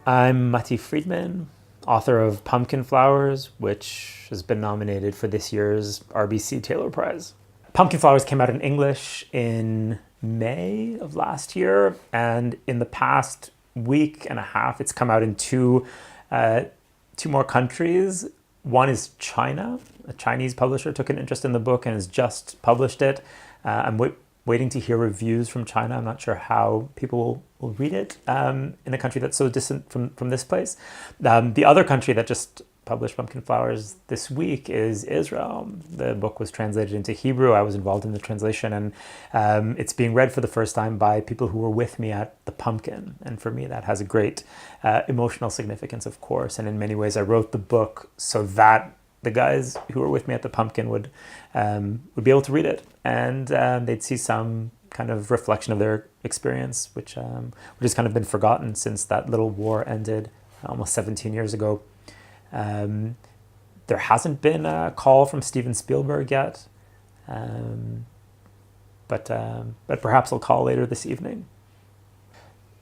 I'm Matti Friedman, author of Pumpkinflowers, which has been nominated for this year's RBC Taylor Prize. Pumpkinflowers came out in English in May of last year, and in the past week and a half, it's come out in two more countries. One is China. A Chinese publisher took an interest in the book and has just published it. I'm waiting to hear reviews from China. I'm not sure how people will read it in a country that's so distant from this place. The other country that just published Pumpkinflowers this week is Israel. The book was translated into Hebrew. I was involved in the translation, and it's being read for the first time by people who were with me at the Pumpkin. And for me, that has a great emotional significance, of course. And in many ways, I wrote the book so that the guys who were with me at the Pumpkin would be able to read it, and they'd see some kind of reflection of their experience, which has kind of been forgotten since that little war ended almost 17 years ago. There hasn't been a call from Steven Spielberg yet, but perhaps he'll call later this evening.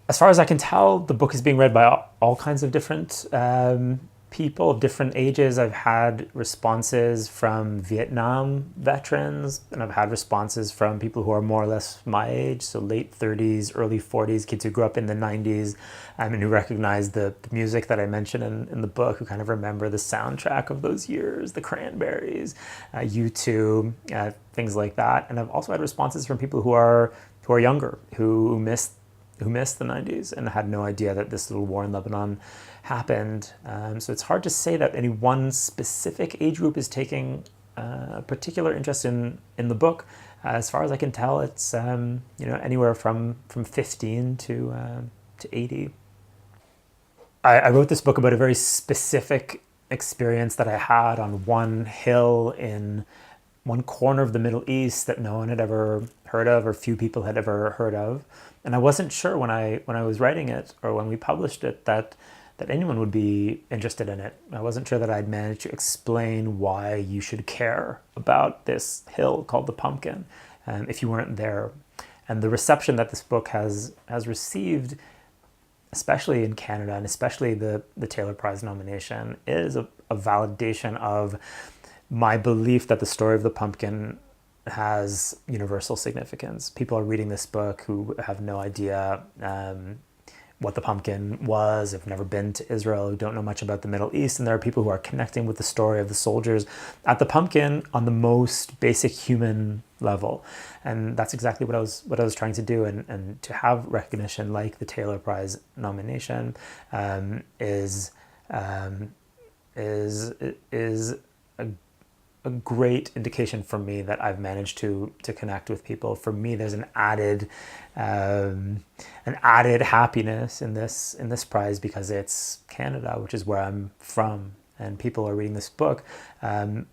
As far as I can tell, the book is being read by all kinds of different people of different ages. I've had responses from Vietnam veterans, and I've had responses from people who are more or less my age, so late 30s, early 40s, kids who grew up in the 90s, and who recognize the music that I mentioned in the book, who kind of remember the soundtrack of those years, the Cranberries, U2, things like that. And I've also had responses from people who are younger, who missed the 90s and had no idea that this little war in Lebanon happened. So it's hard to say that any one specific age group is taking a particular interest in the book. As far as I can tell, it's anywhere from 15 to 80. I wrote this book about a very specific experience that I had on one hill in one corner of the Middle East that no one had ever heard of, or few people had ever heard of. And I wasn't sure when I was writing it, or when we published it, that anyone would be interested in it. I wasn't sure that I'd managed to explain why you should care about this hill called the Pumpkin if you weren't there. And the reception that this book has received, especially in Canada, and especially the Taylor Prize nomination, is a validation of my belief that the story of the Pumpkin has universal significance. People are reading this book who have no idea what the Pumpkin was, have never been to Israel, who don't know much about the Middle East, and there are people who are connecting with the story of the soldiers at the Pumpkin on the most basic human level. And that's exactly what I was trying to do. And to have recognition like the Taylor Prize nomination is a great indication for me that I've managed to connect with people. For me, there's an added happiness in this prize because it's Canada, which is where I'm from, and people are reading this book. Some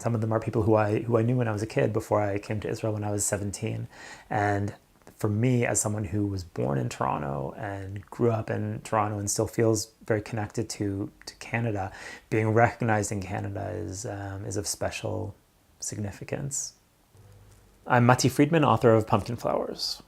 of them are people who I knew when I was a kid, before I came to Israel when I was 17, and for me, as someone who was born in Toronto and grew up in Toronto and still feels very connected to Canada, being recognized in Canada is of special significance. I'm Matti Friedman, author of Pumpkinflowers.